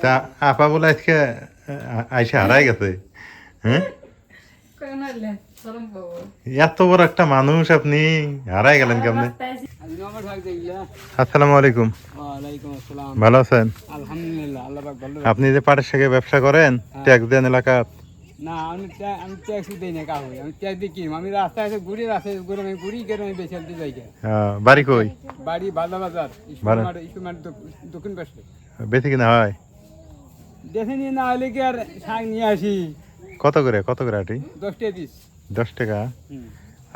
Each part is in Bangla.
তা আপা বলে আজকে আইসা হারাই গেছে। হ্যাঁ, এত বড় একটা মানুষ আপনি হারাই গেলেন কেমনে? আসসালামু আলাইকুম। ভালো আছেন? আপনি যে পাটের শাকে ব্যবসা করেন, ট্যাক্স দেন এলাকা? না, আমি ট্যাক্স দিই না কাউকে, আমি ট্যাক্স দিই কি আমি রাস্তায় আছে ঘুরি, রাস্তায় ঘুরে আমি ঘুরি কেন আমি বেশি আনতে যাই। বাড়ি কই? বাড়ি বাদলা বাজার, স্কুল দক্ষিণ পাশে। বেশি কিনা হয়? দেখে নিয়ে না হলে কি আর শাক নিয়ে আসি। কত করে আটি? 10 টাকা পিস। 10 টাকা?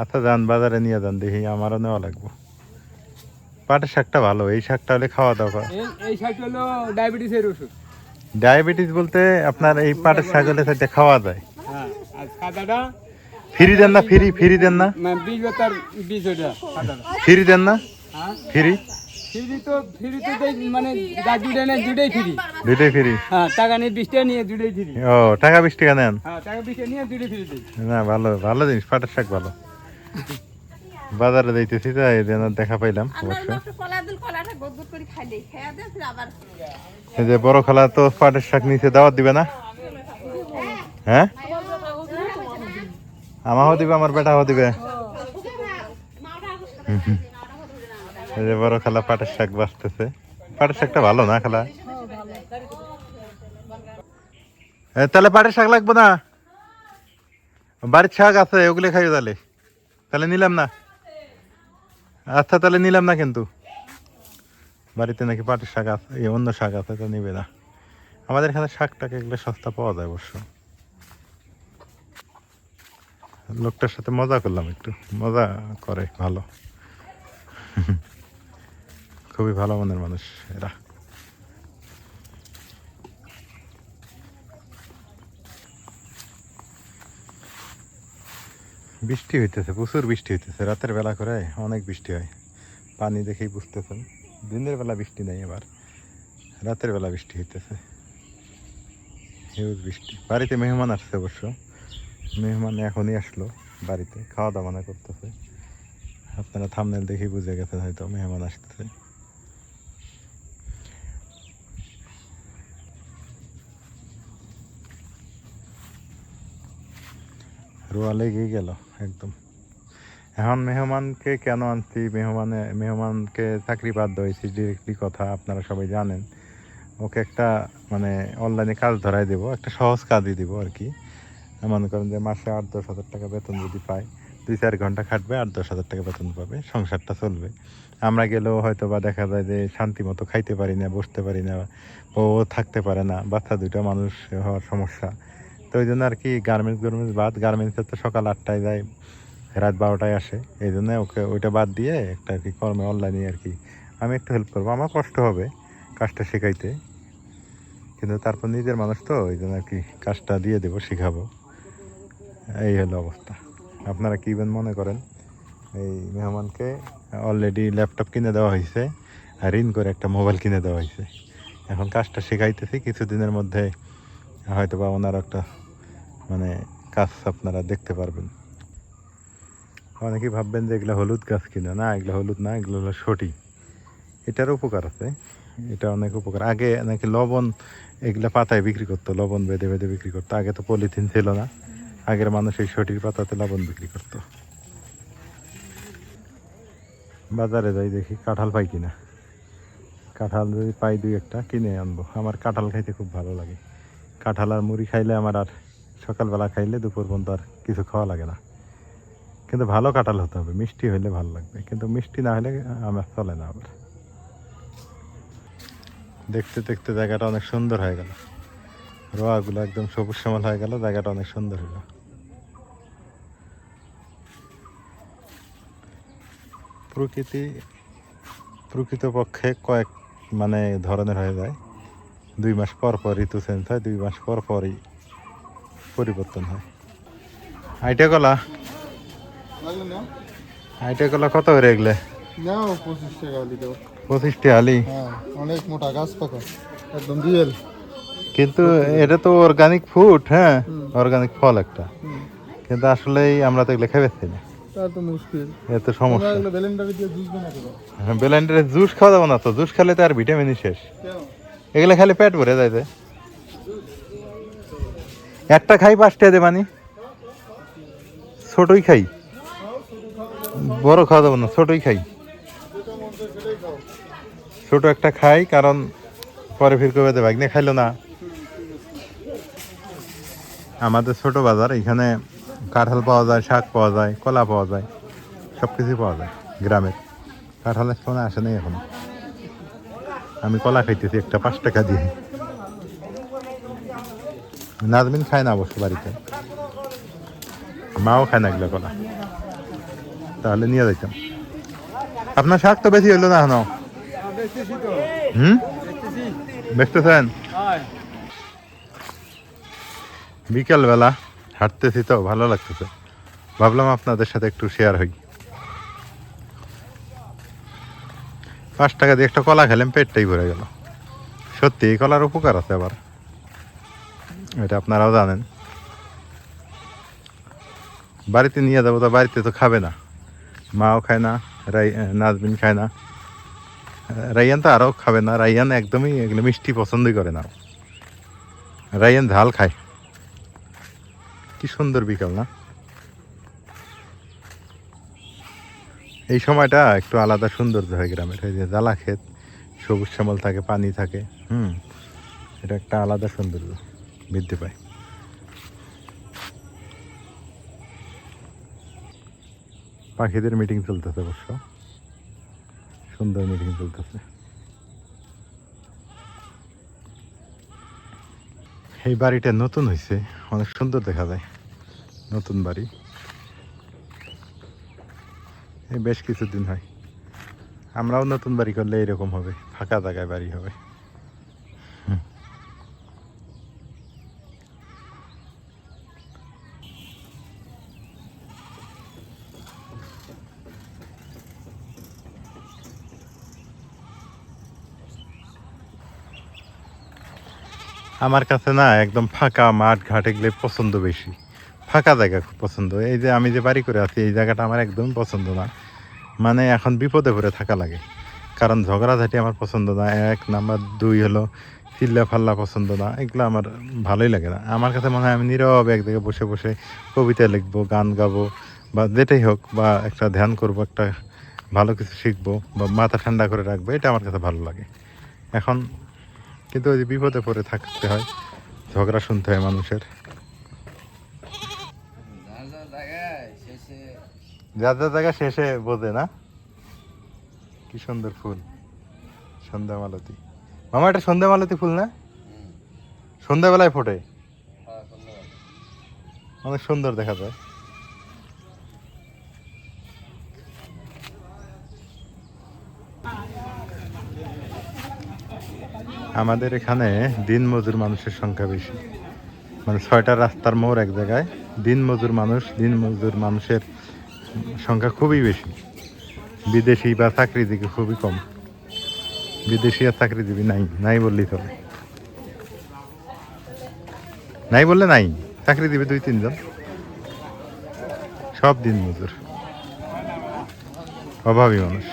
আচ্ছা, যান বাজারে নিয়ে যান, দেখি আমারও নেওয়া লাগবে। পাটের শাকটা ভালো, এই শাকটা হলে খাওয়া দাওয়া। এই শাকটা হলো ডায়াবেটিসের ওষুধ। ডায়াবেটিস বলতে আপনার এই পাটের শাক হলে সেটা খাওয়া যায়? হ্যাঁ, আর সাদাটা ফ্রি দেন না? ফ্রি দেন না? 20 বাতার 20 ওটা সাদাটা ফ্রি দেন না? হ্যাঁ, ফ্রি ফ্রি তো দেই, মানে যা দুটাই ফ্রি। দুটোই ফ্রি? হ্যাঁ, টাকা নিয়ে 20 টাকা নিয়ে দুটাই ফ্রি। ও, টাকা 20 টাকা নেন? হ্যাঁ, টাকা 20 টাকা নিয়ে দুটাই ফ্রি দেই। না, ভালো জিনিস, পাটের শাক ভালো। বাজারে যাইতেছি তো এই জন্য দেখা পাইলাম অবশ্য। এই যে বড় খালা তো পাটের শাক নিচে দাওয়াত দিবে না? হ্যাঁ, আমারও দিবে, আমার বেটাও দিবে। এই যে বড় খালা পাটের শাক বাঁচতেছে। পাটের শাকটা ভালো না খালা? তাহলে পাটের শাক লাগবে না? বাড়ির শাক আছে, ওগুলো খাই তাহলে নিলাম না। আচ্ছা, তাহলে নিলাম না, কিন্তু বাড়িতে নাকি পাটের শাক আছে, অন্য শাক আছে, তো নিবে না। আমাদের এখানে শাকটাকে এগুলো সস্তা পাওয়া যায় অবশ্য। লোকটার সাথে মজা করলাম, একটু মজা করে, ভালো। খুবই ভালো মনের মানুষ এরা। বৃষ্টি হইতেছে, প্রচুর বৃষ্টি হইতেছে, রাতের বেলা করে অনেক বৃষ্টি হয়। পানি দেখেই বুঝতেছেন, দিনের বেলা বৃষ্টি নেই, এবার রাতের বেলা বৃষ্টি হইতেছে, হিউজ বৃষ্টি। বাড়িতে মেহমান আসছে অবশ্য, মেহমান এখনই আসলো বাড়িতে, খাওয়া দাওয়া মানে করতেছে। আপনারা থাম্বনেল দেখেই বুঝে গেছেন হয়তো মেহমান আসতেছে। রোয়া লেগেই গেল একদম। এখন মেহমানকে কেন আনছি, মেহমানকে চাকরি বাধ্য হয়েছি, ডিরেক্টলি কথা, আপনারা সবাই জানেন। ওকে একটা মানে অনলাইনে কাজ ধরাই দেবো, একটা সহজ কাজই দিব আর কি। মনে করেন যে মাসে 8-10 হাজার টাকা বেতন যদি পায়, 2-4 ঘন্টা খাটবে, 8-10 হাজার টাকা বেতন পাবে, সংসারটা চলবে। আমরা গেলেও হয়তো বা দেখা যায় যে শান্তি মতো খাইতে পারি না, বসতে পারি না, ও থাকতে পারে না, বাচ্চা দুটো মানুষ হওয়ার সমস্যা। তো ওই জন্য আর কি গার্মেন্টস বাদ, গার্মেন্টসে তো সকাল 8টায় যায়, রাত 12টায় আসে। এই জন্য ওকে ওইটা বাদ দিয়ে একটা আর কি কর্মে অনলাইনে আর কি আমি একটু হেল্প করবো। আমার কষ্ট হবে কাজটা শেখাইতে, কিন্তু তারপর নিজের মানুষ তো, ওই জন্য আর কি কাজটা দিয়ে দেবো, শেখাবো। এই হলো অবস্থা। আপনারা কী মনে করেন? এই মেহমানকে অলরেডি ল্যাপটপ কিনে দেওয়া হয়েছে, আর ঋণ করে একটা মোবাইল কিনে দেওয়া হয়েছে। এখন কাজটা শেখাইতেছি, কিছুদিনের মধ্যে হয়তো বা ওনার একটা মানে কাজ আপনারা দেখতে পারবেন। অনেকেই ভাববেন যে এগুলো হলুদ গাছ কিনা, না এগুলো হলুদ না, এগুলো হলো সটি। এটার উপকার আছে, এটা অনেক উপকার। আগে নাকি লবণ এগুলো পাতায় বিক্রি করতো, লবণ বেঁধে বেঁধে বিক্রি করতো। আগে তো পলিথিন ছিল না, আগের মানুষ এই সটির পাতাতে লবণ বিক্রি করতো। বাজারে যাই দেখি কাঁঠাল পাই কিনা, কাঁঠাল যদি পাই 2-1টা কিনে আনবো। আমার কাঁঠাল খাইতে খুব ভালো লাগে। কাঁঠাল আর মুড়ি খাইলে আমার আর সকালবেলা খাইলে দুপুর পর্যন্ত আর কিছু খাওয়া লাগে না। কিন্তু ভালো কাঁঠাল হতে হবে, মিষ্টি হইলে ভালো লাগবে, কিন্তু মিষ্টি না হলে আমার চলে না। আবার দেখতে দেখতে জায়গাটা অনেক সুন্দর হয়ে গেল, রোয়াগুলো একদম সবুজ শ্যামল হয়ে গেল, জায়গাটা অনেক সুন্দর হলো। প্রকৃতপক্ষে কয়েক মানে ধরনের হয়ে যায়। 2 মাস পর পর ঋতু চেঞ্জ হয়, 2 মাস পর পরই পরিবর্তন হয়। আইটা কলা কত করে এগুলো? 25 টাকা আলি দাও। 25 টাকা আলি? হ্যাঁ, অনেক মোটা গাছ পাকা, একদম রিয়েল। কিন্তু এটা তো অর্গানিক ফুড, হ্যাঁ অর্গানিক ফল একটা, কিন্তু আসলেই আমরা তো এগুলো খেয়ে ফেলছি না। তার তো মুশকিল, এত সমস্যা। এগুলো ব্লেন্ডারে দিয়ে জুস বানাতে দাও। ব্লেন্ডারে জুস খাওয়া যাবে না তো, জুস খেলে তো আর ভিটামিনই শেষ। কেন? এগুলো খালি পেট ভরে যাইতে একটা খাই 5 টাকা দেবানি ছোটই খাই বড় খাওয়া যাবো না ছোটই খাই ছোট একটা খাই কারণ পরে ফির কবে দেবে একদিন খাইলো না আমাদের ছোট বাজার এখানে কাঁঠাল পাওয়া যায় শাক পাওয়া যায় কলা পাওয়া যায় সব কিছুই পাওয়া যায় গ্রামের কাঁঠালের সময় আসে নাই এখন আমি কলা খাইতেছি একটা 5 টাকা দিয়ে নাজমিন খায় না অবশ্য বাড়িতে মাও খায় না এগুলো কলা তাহলে নিয়ে যাইতাম আপনার শাক তো বেশি হইলো না এখন বেচতেছি তো বেচতেছি বেচতেছেন হয় বিকালবেলা হাঁটতেছি তো ভালো লাগতেছে ভাবলাম আপনাদের সাথে একটু শেয়ার হই 5 টাকা দিয়ে একটা কলা খেলাম পেটটাই ভরে গেল সত্যি এই কলার উপকার আছে আবার এটা আপনারাও জানেন বাড়িতে নিয়ে যাবো তো বাড়িতে তো খাবে না মাও খায় না নাজবিন খায় না রাইয়ান তো আরও খাবে না রাইয়ান একদমই এগুলো মিষ্টি পছন্দই করে না রাইয়ান ঝাল খায় কি সুন্দর বিকাল না এই সময়টা একটু আলাদা সৌন্দর্য হয় গ্রামের এই যে জ্বালা ক্ষেত সবুজ শ্যামল থাকে পানি থাকে এটা একটা আলাদা সৌন্দর্য বৃদ্ধি পায় পাখিদের মিটিং চলতেছে অবশ্য সুন্দর মিটিং চলতেছে এই বাড়িটা নতুন হয়েছে অনেক সুন্দর দেখা যায় নতুন বাড়ি এই বেশ কিছুদিন হয় আমরাও নতুন বাড়ি করলে এরকম হবে ফাঁকা জায়গায় বাড়ি হবে আমার কাছে না একদম ফাঁকা মাঠ ঘাট এগুলো পছন্দ বেশি ফাঁকা জায়গা খুব পছন্দ এই যে আমি যে বাড়ি করে আছি এই জায়গাটা আমার একদম পছন্দ না মানে এখন বিপদে পড়ে থাকা লাগে কারণ ঝগড়াঝাটি আমার পছন্দ না 1 নাম্বার 2 হলো চিল্লা ফাল্লা পছন্দ না এগুলো আমার ভালোই লাগে না আমার কাছে মনে হয় আমি নীরব এক জায়গায় বসে বসে কবিতা লিখবো গান গাবো বা যেটাই হোক বা একটা ধ্যান করবো একটা ভালো কিছু শিখবো বা মাথা ঠান্ডা করে রাখবো এটা আমার কাছে ভালো লাগে এখন কিন্তু ওই যে বিপদে পড়ে থাকতে হয় ঝগড়া শুনতে হয় মানুষের যার যার জায়গা শেষে বোঝে না কি সুন্দর ফুল সন্ধ্যা মালতী মামা এটা সন্ধ্যা মালতী ফুল না সন্ধ্যাবেলায় ফোটে অনেক সুন্দর দেখা যায় আমাদের এখানে দিনমজুর মানুষের সংখ্যা বেশি মানে 6টা রাস্তার মোড় এক জায়গায় দিনমজুর মানুষের সংখ্যা খুবই বেশি বিদেশি বা চাকরিজীবী খুবই কম বিদেশি আর চাকরিজীবী নাই বললেই চলে নাই বললে নাই চাকরিজীবী 2-3 জন সব দিনমজুর অভাবী মানুষ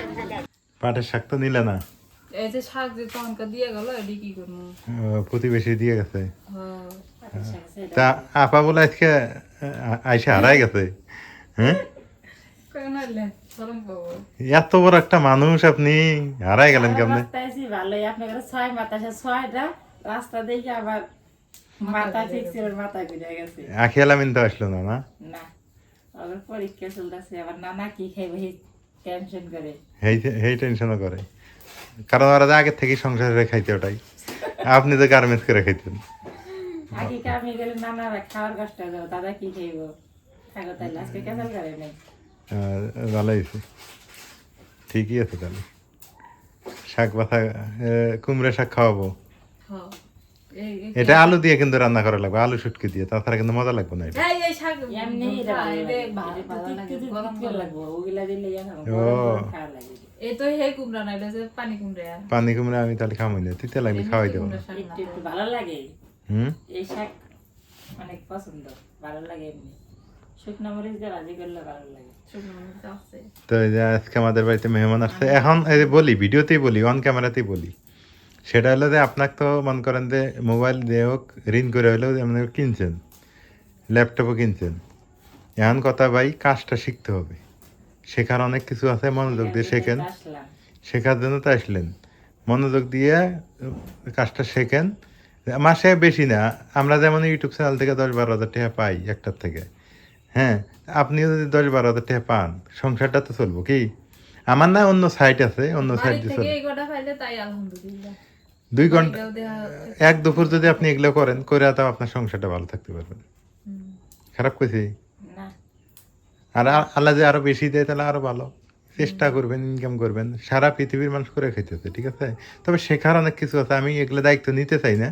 পাটের শাক তো নিলে না এই যে শাক যে তনকা দিয়ে গেল এডি কি করব প্রতিবেশী দিয়ে গেছে হ্যাঁ তা আপা বলে আজকে আইসা হারাই গেছে হ্যাঁ কেন আইলে শরম পাবো এত বড় একটা মানুষ আপনি হারাই গেলেন কেমনে রাস্তায় ভালোই আপনার 6 মাথা 6টা রাস্তা দেখে আবার মাথা ঠিক ছিল মাথা ঘুরে গেছে আখিয়ালামিন তো আসলো না না না আবার পরীক্ষা চলতেছে আবার নানা কি খাইবে টেনশন করে এই টেনশনও করে কারণ ওরা যে আগের থেকেই সংসারে খাইতে ওটাই আপনি তো গার্মেন্টস করে খাইতেন আগে কামে গেলে নানারা খাওয়ার কষ্ট হবে দাদা কি খাইবো থাকো তাহলে আজকে ক্যান্সেল করে নাই ভালো হয়েছে ঠিকই আছে তাহলে শাক বাতা কুমড়া শাক খাওয়াবো হ্যাঁ এটা আলু দিয়ে কিন্তু রান্না করা লাগবে আলু শুটকি দিয়ে তাছাড়া কিন্তু মজা লাগবে না এটা এই শাক এমনি ভালো লাগে গরম লাগবো ওগুলা দিলে ও খাওয়া লাগে এই তো হে কুমড়া না এটা যে পানি কুমড়া পানি কুমড়া আমি তাহলে খাওয়াই না তিতে লাগলে খাওয়াই দেবো একটু একটু ভালো লাগে হুম এই শাক অনেক পছন্দ ভালো লাগে এমনি শুকনো মরিচ দিয়ে ভাজি করলে ভালো লাগে তো এই যে আজকে আমাদের বাড়িতে মেহমান আসছে এখন এই যে বলি ভিডিওতেই বলি অন ক্যামেরাতেই বলি সেটা হলো যে আপনাকে তো মনে করেন যে মোবাইল দিয়ে হোক ঋণ করে হলেও এমনি কিনছেন, ল্যাপটপও কিনছেন। এখন কথা ভাই কাজটা শিখতে হবে, শেখার অনেক কিছু আছে, মনোযোগ দিয়ে শেখেন। আসলাম শেখার জন্য তো আসলেন, মনোযোগ দিয়ে কাজটা শেখেন। মাসে বেশি না, আমরা যেমন ইউটিউব চ্যানেল থেকে 10-12 হাজার টাকা পাই একটার থেকে, হ্যাঁ, আপনিও যদি 10-12 হাজার টাকা পান, সংসারটা তো চলবো কি? আমার না অন্য সাইট আছে, অন্য সাইট বাড়ি দিয়ে থেকে চলবে। এই কটা পাইলে তাই আলহামদুলিল্লাহ। 2 ঘন্টা বাড়িটাও দেয়া হচ্ছে। এক দুপুর যদি আপনি এগুলো করেন, করে তাও আপনার সংসারটা ভালো থাকতে পারবেন। খারাপ কইছি? না আর আল্লাহ যে আরো বেশি দেয় তাহলে আরো ভালো। চেষ্টা করবেন, ইনকাম করবেন, সারা পৃথিবীর মানুষ করে খাইতেছে, ঠিক আছে? তবে শেখার অনেক কিছু আছে, আমি এগুলো দায়িত্ব নিতে চাই না,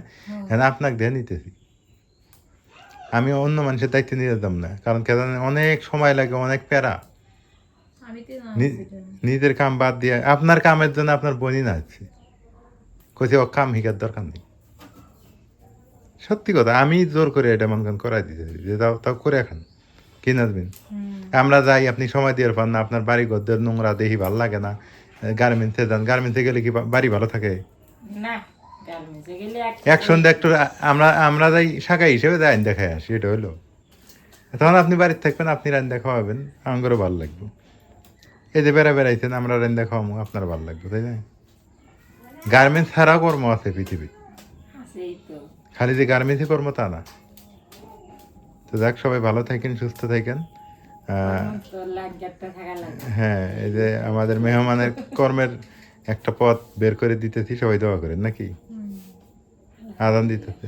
হ্যাঁ আপনাকে দিয়ে নিতেছি। আমি অন্য মানুষের দায়িত্ব নিতে যেতাম না, কারণ কেন জানেন? অনেক সময় লাগে, অনেক প্যারা। আমি তো না নিজের কাম বাদ দিয়ে আপনার কামের জন্য আপনার বোনই না আছে, কইছে ও কাম হিকার দরকার নেই। সত্যি কথা, আমি জোর করে এটা মন করাই দিতে যে তাও তাও করে খান, কি নাচবেন? আমরা যাই, আপনি সময় দিয়ে পান না, আপনার বাড়ি ঘর নোংরা দেখি ভালো লাগে না। গার্মেন্টসে যান, গার্মেন্টসে গেলে কি বাড়ি ভালো থাকে? না গার্মেন্টসে গেলে এক সন্ধ্যা একটু আমরা যাই শাখা হিসেবে যাই দেখায় আসি, এটা হলো। তখন আপনি বাড়িতে থাকবেন, আপনি রান্না খাওয়াবেন, আমাদেরও ভালো লাগবে। এই যে বেড়াইছেন, আমরা রান্না খাওয়াবো, আপনার ভালো লাগবে, তাই না? গার্মেন্টস ছাড়াও কর্ম আছে পৃথিবী, আছেই তো খালি যে গার্মেন্টসই কর্ম তা না। তো যাক, সবাই ভালো থাকেন, সুস্থ থাকেন। তো লাগতে থাকা লাগে হ্যাঁ, এই যে আমাদের মেহমানের কর্মের একটা পথ বের করে দিতেছি, সবাই দোয়া করেন নাকি? আজান দিতেছে।